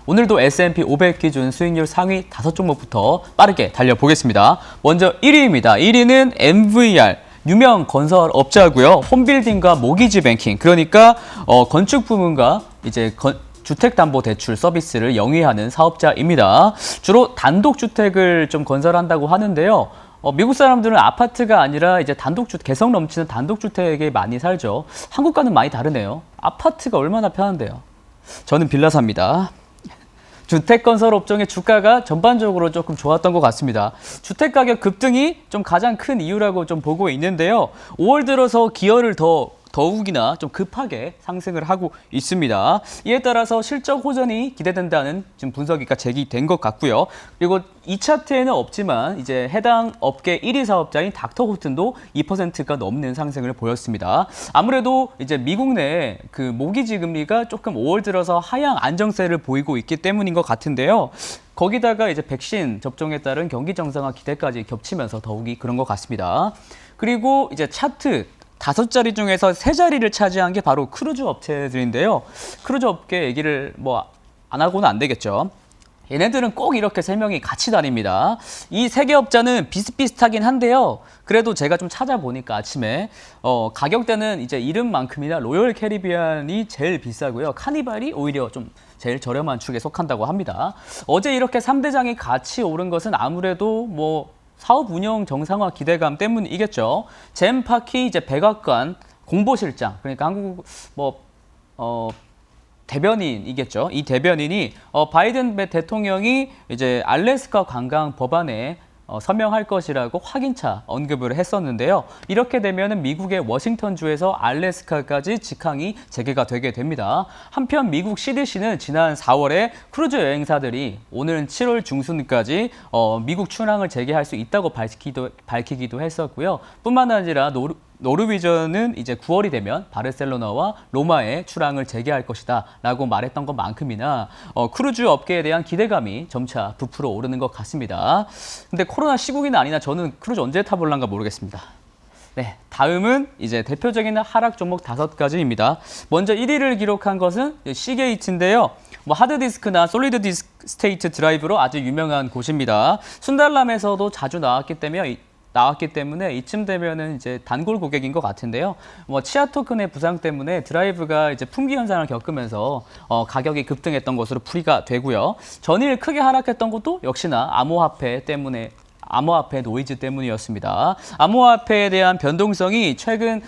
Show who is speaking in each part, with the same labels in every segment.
Speaker 1: 오늘도 S&P 500 기준 수익률 상위 5종목부터 빠르게 달려보겠습니다. 먼저 1위입니다. 1위는 MVR, 유명 건설업자고요. 홈빌딩과 모기지 뱅킹, 그러니까 건축 부문과 이제 주택담보대출 서비스를 영위하는 사업자입니다. 주로 단독주택을 좀 건설한다고 하는데요. 미국 사람들은 아파트가 아니라 이제 개성 넘치는 단독주택에 많이 살죠. 한국과는 많이 다르네요. 아파트가 얼마나 편한데요. 저는 빌라 삽니다. 주택건설 업종의 주가가 전반적으로 조금 좋았던 것 같습니다. 주택가격 급등이 좀 가장 큰 이유라고 좀 보고 있는데요. 5월 들어서 기여를 더욱이나 좀 급하게 상승을 하고 있습니다. 이에 따라서 실적 호전이 기대된다는 지금 분석이가 제기된 것 같고요. 그리고 이 차트에는 없지만 이제 해당 업계 1위 사업자인 닥터호튼도 2%가 넘는 상승을 보였습니다. 아무래도 이제 미국 내 그 모기지 금리가 조금 5월 들어서 하향 안정세를 보이고 있기 때문인 것 같은데요. 거기다가 이제 백신 접종에 따른 경기 정상화 기대까지 겹치면서 더욱이 그런 것 같습니다. 그리고 이제 차트 5자리 중에서 3자리를 차지한 게 바로 크루즈 업체들인데요. 크루즈 업계 얘기를 안 하고는 안 되겠죠. 얘네들은 꼭 이렇게 3명이 같이 다닙니다. 이 3개 업자는 비슷비슷하긴 한데요. 그래도 제가 좀 찾아보니까 아침에 가격대는 이제 이름만큼이나 로열 캐리비안이 제일 비싸고요. 카니발이 오히려 좀 제일 저렴한 축에 속한다고 합니다. 어제 이렇게 3대장이 같이 오른 것은 아무래도 사업 운영 정상화 기대감 때문이겠죠. 잼파키 이제 백악관 공보실장, 그러니까 한국 대변인이겠죠. 이 대변인이 바이든 대통령이 이제 알래스카 관광 법안에 서명할 것이라고 확인차 언급을 했었는데요. 이렇게 되면 미국의 워싱턴주에서 알래스카까지 직항이 재개가 되게 됩니다. 한편 미국 CDC는 지난 4월에 크루즈 여행사들이 오는 7월 중순까지 미국 출항을 재개할 수 있다고 밝히기도 했었고요. 뿐만 아니라 노르위전은 이제 9월이 되면 바르셀로나와 로마에 출항을 재개할 것이다 라고 말했던 것만큼이나 크루즈 업계에 대한 기대감이 점차 부풀어 오르는 것 같습니다. 근데 코로나 시국이나 아니나 저는 크루즈 언제 타볼란가 모르겠습니다. 네, 다음은 이제 대표적인 하락 종목 5가지입니다. 먼저 1위를 기록한 것은 시게이츠인데요. 하드디스크나 솔리드 스테이트 드라이브로 아주 유명한 곳입니다. 순달람에서도 자주 나왔기 때문에 이쯤 되면은 이제 단골 고객인 것 같은데요. 치아 토큰의 부상 때문에 드라이브가 이제 품귀 현상을 겪으면서 가격이 급등했던 것으로 풀이가 되고요. 전일 크게 하락했던 것도 역시나 암호화폐 노이즈 때문이었습니다. 암호화폐에 대한 변동성이 최근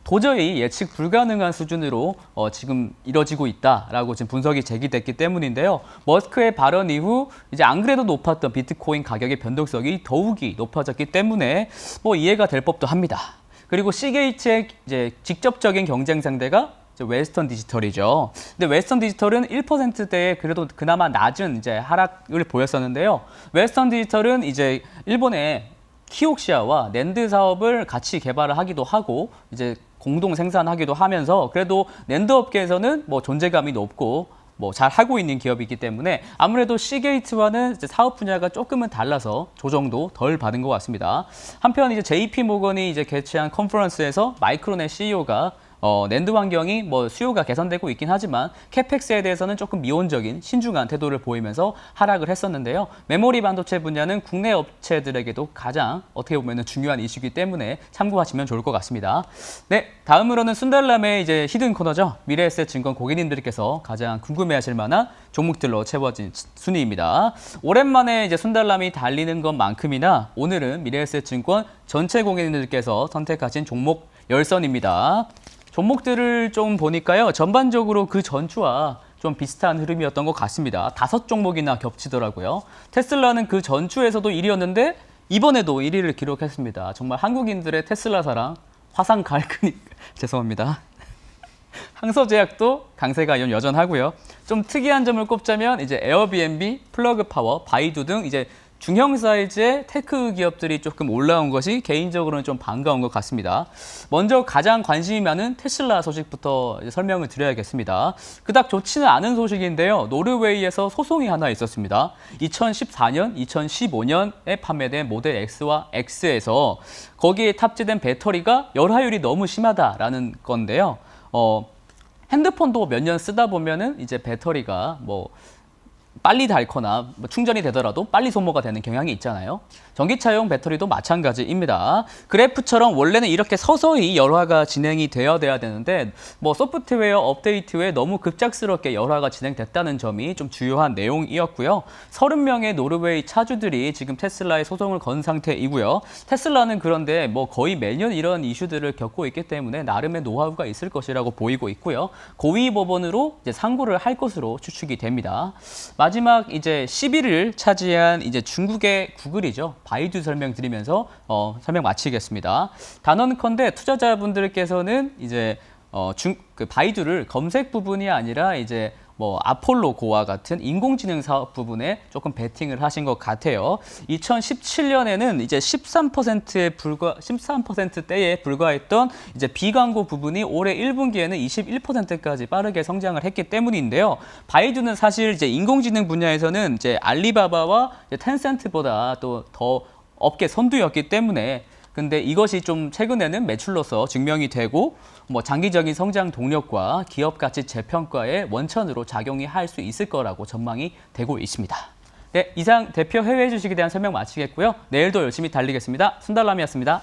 Speaker 1: 도저히 예측 불가능한 수준으로 지금 이뤄지고 있다라고 지금 분석이 제기됐기 때문인데요. 머스크의 발언 이후 이제 안 그래도 높았던 비트코인 가격의 변동성이 더욱이 높아졌기 때문에 이해가 될 법도 합니다. 그리고 시게이츠의 이제 직접적인 경쟁 상대가 웨스턴 디지털이죠. 근데 웨스턴 디지털은 1%대에 그래도 그나마 낮은 이제 하락을 보였었는데요. 웨스턴 디지털은 이제 일본의 키옥시아와 낸드 사업을 같이 개발을 하기도 하고 이제 공동 생산하기도 하면서 그래도 낸드 업계에서는 존재감이 높고 잘 하고 있는 기업이기 때문에 아무래도 시게이츠와는 이제 사업 분야가 조금은 달라서 조정도 덜 받은 것 같습니다. 한편 이제 JP 모건이 이제 개최한 컨퍼런스에서 마이크론의 CEO가 낸드 환경이 수요가 개선되고 있긴 하지만 캐펙스에 대해서는 조금 미온적인 신중한 태도를 보이면서 하락을 했었는데요. 메모리 반도체 분야는 국내 업체들에게도 가장 어떻게 보면 중요한 이슈이기 때문에 참고하시면 좋을 것 같습니다. 네, 다음으로는 순달람의 이제 히든 코너죠. 미래에셋증권 고객님들께서 가장 궁금해하실 만한 종목들로 채워진 순위입니다. 오랜만에 이제 순달람이 달리는 것만큼이나 오늘은 미래에셋증권 전체 고객님들께서 선택하신 종목 열선입니다. 종목들을 좀 보니까요. 전반적으로 그 전주와 좀 비슷한 흐름이었던 것 같습니다. 5종목이나 겹치더라고요. 테슬라는 그 전주에서도 1위였는데 이번에도 1위를 기록했습니다. 정말 한국인들의 테슬라 사랑 화상 갈크니까 죄송합니다. 항서제약도 강세가 여전하고요. 좀 특이한 점을 꼽자면 이제 에어비앤비, 플러그파워, 바이두 등 이제 중형 사이즈의 테크 기업들이 조금 올라온 것이 개인적으로는 좀 반가운 것 같습니다. 먼저 가장 관심이 많은 테슬라 소식부터 설명을 드려야겠습니다. 그닥 좋지는 않은 소식인데요. 노르웨이에서 소송이 하나 있었습니다. 2014년, 2015년에 판매된 모델 X와 X에서 거기에 탑재된 배터리가 열화율이 너무 심하다라는 건데요. 핸드폰도 몇 년 쓰다 보면은 이제 배터리가 빨리 닳거나 뭐 충전이 되더라도 빨리 소모가 되는 경향이 있잖아요. 전기차용 배터리도 마찬가지입니다. 그래프처럼 원래는 이렇게 서서히 열화가 진행이 되어야 되는데 뭐 소프트웨어 업데이트 후에 너무 급작스럽게 열화가 진행됐다는 점이 좀 주요한 내용이었고요. 30명의 노르웨이 차주들이 지금 테슬라에 소송을 건 상태이고요. 테슬라는 그런데 뭐 거의 매년 이런 이슈들을 겪고 있기 때문에 나름의 노하우가 있을 것이라고 보이고 있고요. 고위 법원으로 이제 상고를 할 것으로 추측이 됩니다. 마지막 이제 10위를 차지한 이제 중국의 구글이죠. 바이두 설명드리면서 설명 마치겠습니다. 단언컨대 투자자분들께서는 이제 그 바이두를 검색 부분이 아니라 이제 뭐 아폴로고와 같은 인공지능 사업 부분에 조금 베팅을 하신 것 같아요. 2017년에는 이제 13%대에 불과했던 이제 비광고 부분이 올해 1분기에는 21%까지 빠르게 성장을 했기 때문인데요. 바이두는 사실 이제 인공지능 분야에서는 이제 알리바바와 이제 텐센트보다 또 더 업계 선두였기 때문에 근데 이것이 좀 최근에는 매출로서 증명이 되고 뭐 장기적인 성장 동력과 기업 가치 재평가의 원천으로 작용이 할 수 있을 거라고 전망이 되고 있습니다. 네, 이상 대표 해외 주식에 대한 설명 마치겠고요. 내일도 열심히 달리겠습니다. 순달람이었습니다.